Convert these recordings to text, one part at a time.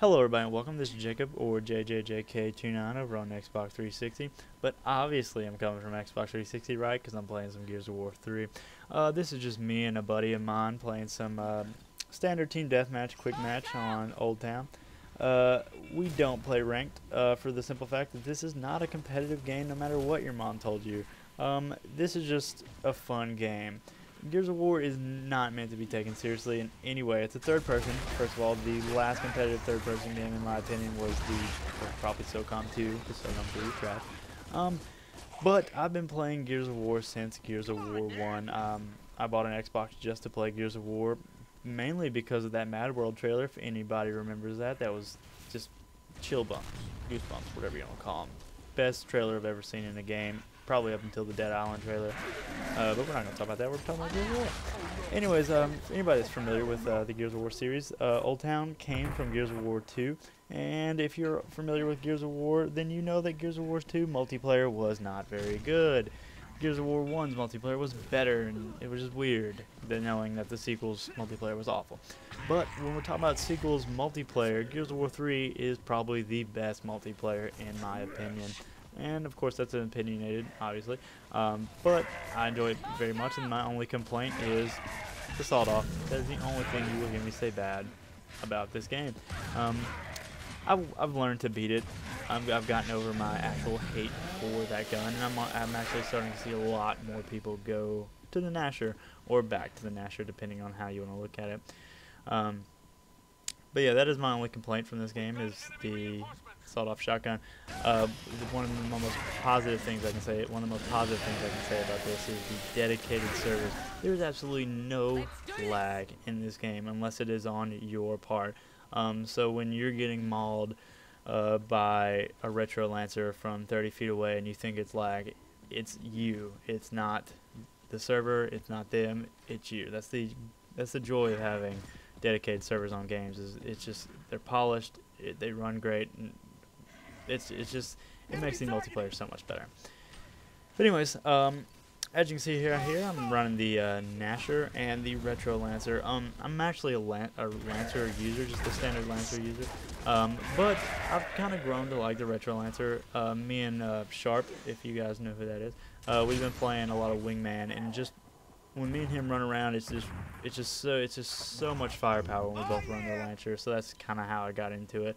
Hello everybody and welcome. This is Jacob or JJJK29 over on Xbox 360. But obviously I'm coming from Xbox 360, right? Because I'm playing some Gears of War 3. This is just me and a buddy of mine playing some standard team deathmatch, quick match on Old Town. We don't play ranked for the simple fact that this is not a competitive game no matter what your mom told you. This is just a fun game. Gears of War is not meant to be taken seriously in any way. It's a third person. First of all, the last competitive third person game in my opinion was probably SOCOM 2, because SOCOM 3 is trash. But I've been playing Gears of War since Gears of War 1. I bought an Xbox just to play Gears of War, mainly because of that Mad World trailer, if anybody remembers that. That was just chill bumps, goosebumps, whatever you want to call them. Best trailer I've ever seen in a game. Probably up until the Dead Island trailer, but we're not going to talk about that. We're talking about Gears of War. Anyways, for anybody that's familiar with the Gears of War series, Old Town came from Gears of War 2, and if you're familiar with Gears of War, then you know that Gears of War 2 multiplayer was not very good. Gears of War 1's multiplayer was better, and it was just weird knowing that the sequel's multiplayer was awful. But when we're talking about sequels multiplayer, Gears of War 3 is probably the best multiplayer in my opinion. And of course that's opinionated, obviously, but I enjoy it very much, and my only complaint is the sawed off. That is the only thing you will hear me say bad about this game. I've learned to beat it. I've gotten over my actual hate for that gun, and I'm actually starting to see a lot more people go to the Gnasher or back to the Gnasher, depending on how you want to look at it. But yeah, that is my only complaint from this game, is the sawed-off shotgun. One of the most positive things I can say about this is the dedicated servers. There's absolutely no lag in this game unless it is on your part. So when you're getting mauled by a Retro Lancer from 30 feet away and you think it's lag, it's you. It's not the server. It's not them. It's you. That's the joy of having dedicated servers on games. It's just they're polished. They run great. And it makes the multiplayer so much better. But anyways, as you can see here, I'm running the Gnasher and the Retro Lancer. I'm actually a Lancer user, just a standard Lancer user. But I've kind of grown to like the Retro Lancer. Me and Sharp, if you guys know who that is, we've been playing a lot of Wingman, and just when me and him run around, it's just so much firepower when we both run the Lancer. So that's kind of how I got into it.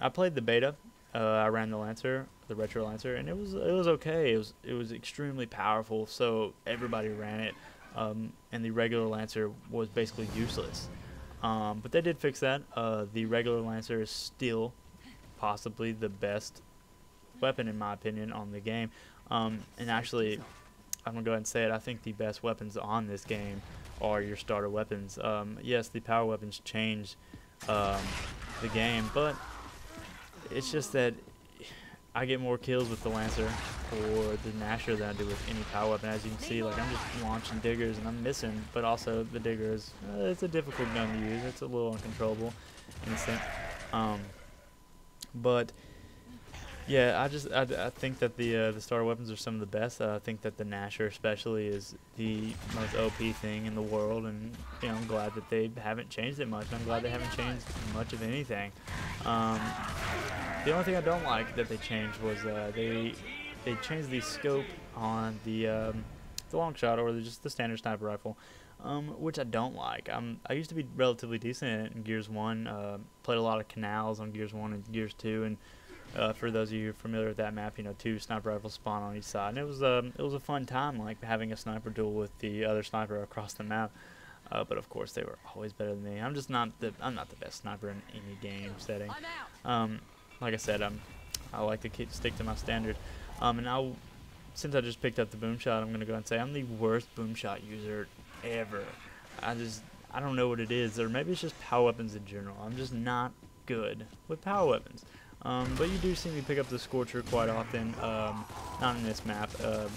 I played the beta. I ran the Lancer, the Retro Lancer, and it was okay. It was extremely powerful, so everybody ran it. And the regular Lancer was basically useless. But they did fix that. The regular Lancer is still possibly the best weapon in my opinion on the game. And actually, I'm gonna go ahead and say it. I think the best weapons on this game are your starter weapons. Yes, the power weapons change the game, but it's just that I get more kills with the Lancer or the Gnasher than I do with any power weapon. As you can see, like, I'm just launching diggers and I'm missing, but also the digger is it's a difficult gun to use. It's a little uncontrollable in a sense. But yeah, I think that the starter weapons are some of the best. I think that the Gnasher especially is the most OP thing in the world, and you know, I'm glad that they haven't changed it much. I'm glad they haven't changed much of anything. The only thing I don't like that they changed was they changed the scope on the long shot, or just the standard sniper rifle, which I don't like. I used to be relatively decent at it in Gears 1. Played a lot of canals on Gears 1 and Gears 2, and for those of you familiar with that map, you know, 2 sniper rifles spawn on each side, and it was a fun time, like having a sniper duel with the other sniper across the map. But of course, they were always better than me. I'm not the best sniper in any game setting. Like I said, I like to stick to my standard. And since I just picked up the boom shot, I'm gonna go and say I'm the worst boom shot user ever. I don't know what it is, or maybe it's just power weapons in general. I'm just not good with power weapons. But you do see me pick up the Scorcher quite often, not in this map,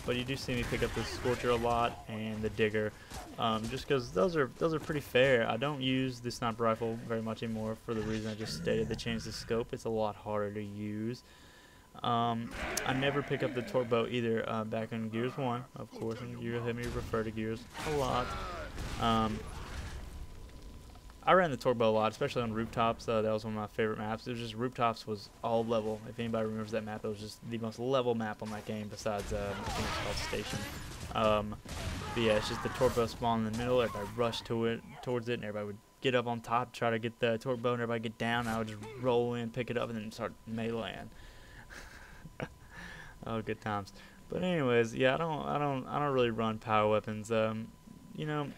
but you do see me pick up the Scorcher a lot and the Digger, just because those are pretty fair. I don't use the sniper rifle very much anymore for the reason I just stated. They changed the scope. It's a lot harder to use. I never pick up the torque bow either. Back in Gears 1, of course, and you hear me refer to Gears a lot. I ran the Torque Bow a lot, especially on rooftops. That was one of my favorite maps. It was just rooftops was all level. If anybody remembers that map, it was just the most level map on that game. Besides, I think it's called Station. But yeah, it's just the Torque Bow spawn in the middle. Everybody rushed towards it, and everybody would get up on top, try to get the Torque Bow, and everybody get down. And I would just roll in, pick it up, and then start meleeing. Oh, good times. But anyways, yeah, I don't really run power weapons. You know,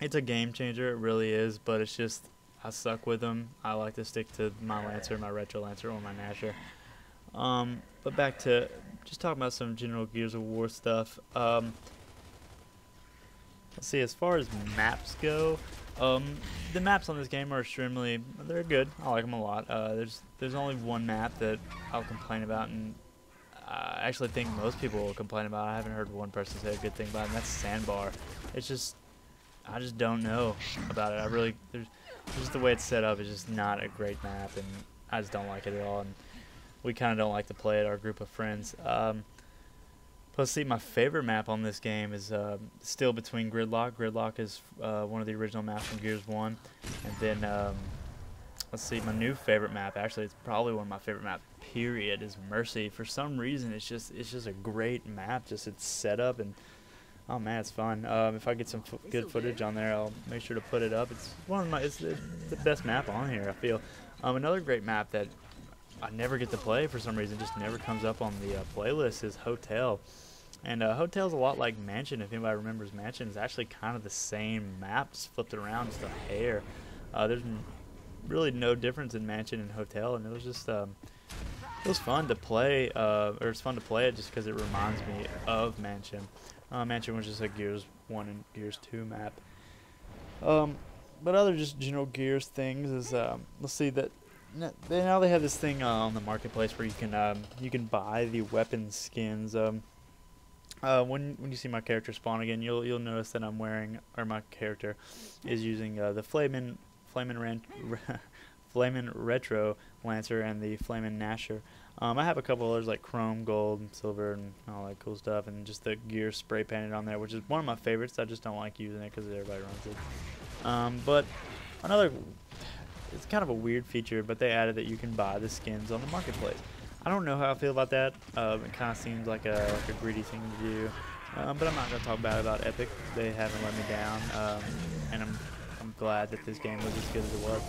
it's a game changer, it really is, but it's just I suck with them. I like to stick to my Lancer, my Retro Lancer, or my Gnasher. But back to just talking about some general Gears of War stuff. Let's see, as far as maps go, the maps on this game are they're good. I like them a lot. There's only one map that I'll complain about, and I actually think most people will complain about. I haven't heard one person say a good thing about it, and that's Sandbar. It's just, I just don't know about it. Just the way it's set up is just not a great map, and I just don't like it at all. And we kind of don't like to play it, our group of friends. Plus, see, my favorite map on this game is still between Gridlock. Gridlock is one of the original maps from Gears 1. And then, let's see, my new favorite map, actually, it's probably one of my favorite maps, period, is Mercy. For some reason, it's just a great map, just its setup, and oh man, it's fun. If I get some good footage on there, I'll make sure to put it up. It's it's the best map on here, I feel. Another great map that I never get to play for some reason, just never comes up on the playlist, is Hotel. And Hotel's a lot like Mansion. If anybody remembers, Mansion is actually kind of the same map, just flipped around just a hair. There's really no difference in Mansion and Hotel, and it was just it was fun to play, or it's fun to play it just because it reminds me of Mansion. Mansion was just a Gears 1 and Gears 2 map. But other just general Gears things is, let's see, that now they have this thing on the marketplace where you can buy the weapon skins. When you see my character spawn again, you'll notice that I'm wearing, or my character is using the Flamin' Retro Lancer and the Flamin' Gnasher. I have a couple others like Chrome, Gold, Silver, and all that cool stuff, and just the Gears spray painted on there, which is one of my favorites. I just don't like using it because everybody runs it. But another, it's kind of a weird feature, but they added that you can buy the skins on the marketplace. I don't know how I feel about that. It kind of seems like a greedy thing to do, but I'm not going to talk bad about Epic. They haven't let me down, and I'm glad that this game was as good as it was.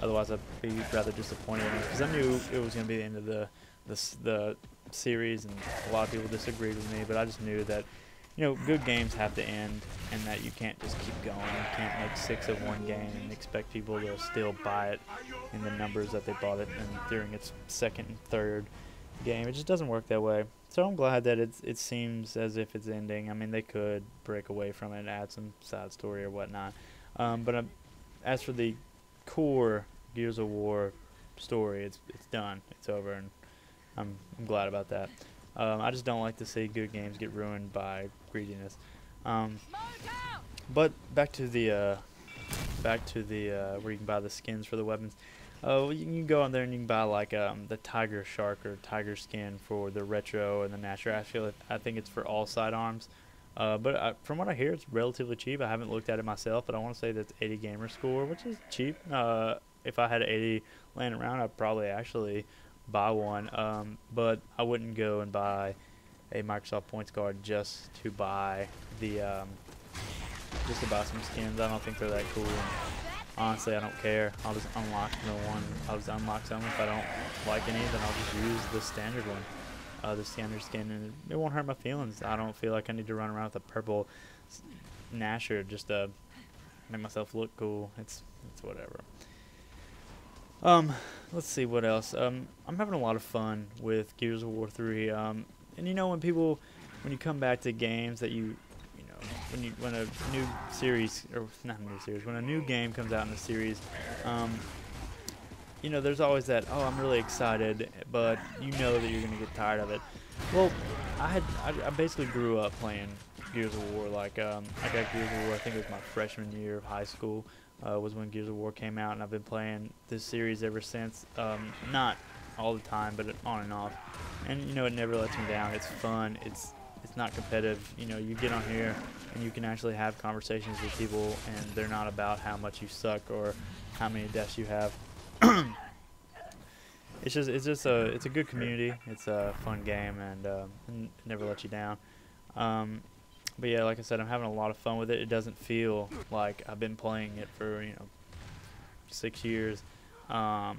Otherwise, I'd be rather disappointed in it, because I knew it was going to be the end of the series, and a lot of people disagreed with me. But I just knew that, you know, good games have to end, and that you can't just keep going. You can't make 6 of one game and expect people to still buy it in the numbers that they bought it and during its second and third game. It just doesn't work that way. So I'm glad that it seems as if it's ending. I mean, they could break away from it and add some side story or whatnot. But as for the core Gears of War story, it's done. It's over, and I'm glad about that. I just don't like to see good games get ruined by greediness. But back to the where you can buy the skins for the weapons. You can go on there and you can buy like the Tiger Shark or Tiger skin for the Retro and the Gnasher. I think it's for all sidearms. But from what I hear, it's relatively cheap. I haven't looked at it myself, but I want to say that's 80 gamer score, which is cheap. If I had 80 laying around, I'd probably actually buy one. But I wouldn't go and buy a Microsoft Points card just to buy some skins. I don't think they're that cool. And honestly, I don't care. I'll just unlock I'll just unlock some. If I don't like any, then I'll just use the standard one. The standard skin, and it won't hurt my feelings. I don't feel like I need to run around with a purple Gnasher just to make myself look cool. It's whatever. Let's see what else. I'm having a lot of fun with Gears of War 3. And you know, when you come back to games that when a new series, or not a new series, when a new game comes out in the series, you know, there's always that, oh, I'm really excited, but you know that you're going to get tired of it. Well, I basically grew up playing Gears of War. Like, I got Gears of War, I think it was my freshman year of high school, was when Gears of War came out, and I've been playing this series ever since. Not all the time, but on and off. And, you know, it never lets me down. It's fun. it's not competitive. You know, you get on here and you can actually have conversations with people, and they're not about how much you suck or how many deaths you have. It's a good community. It's a fun game, and it never lets you down. But yeah, like I said, I'm having a lot of fun with it. It doesn't feel like I've been playing it for 6 years, 5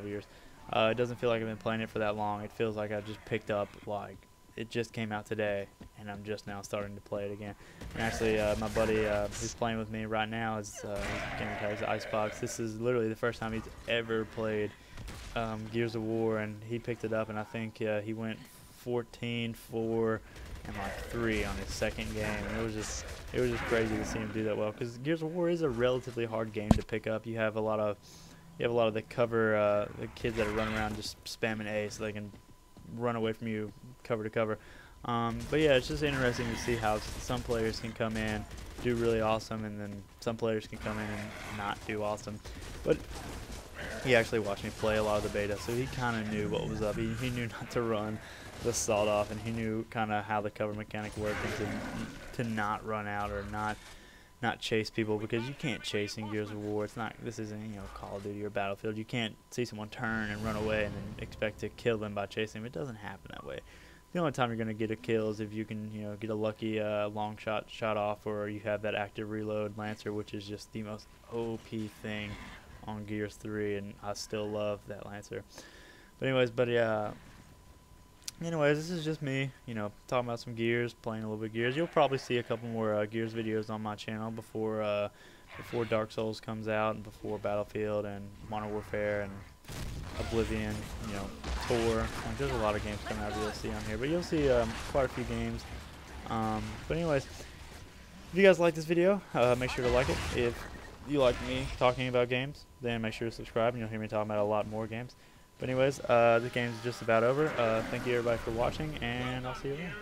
years. It doesn't feel like I've been playing it for that long. It feels like I just picked up, like, it just came out today, and I'm just now starting to play it again. And actually, my buddy who's playing with me right now is gamer tags Icebox. This is literally the first time he's ever played Gears of War, and he picked it up, and I think he went 14, 4, and like 3 on his second game. And it was just crazy to see him do that well, because Gears of War is a relatively hard game to pick up. You have a lot of the cover, the kids that are running around just spamming A so they can run away from you cover to cover. But yeah, it's just interesting to see how some players can come in, do really awesome, and then some players can come in and not do awesome. But he actually watched me play a lot of the beta, so he kind of knew what was up. He knew not to run the sawed off, and he knew kind of how the cover mechanic worked, and to not run out or not chase people, because you can't chase in Gears of War. This isn't Call of Duty or Battlefield. You can't see someone turn and run away and then expect to kill them by chasing them. It doesn't happen that way. The only time you're going to get a kill is if you can get a lucky long shot off, or you have that active reload Lancer, which is just the most OP thing on Gears 3, and I still love that Lancer. But anyways, this is just me, talking about some Gears, playing a little bit of Gears. You'll probably see a couple more Gears videos on my channel before Dark Souls comes out, and before Battlefield and Modern Warfare and Oblivion, Tor. Like, there's a lot of games coming out you'll see on here, but you'll see quite a few games. But anyways, if you guys like this video, make sure to like it. If you like me talking about games, then make sure to subscribe, and you'll hear me talking about a lot more games. But anyways, the game's just about over. Thank you everybody for watching, and I'll see you again.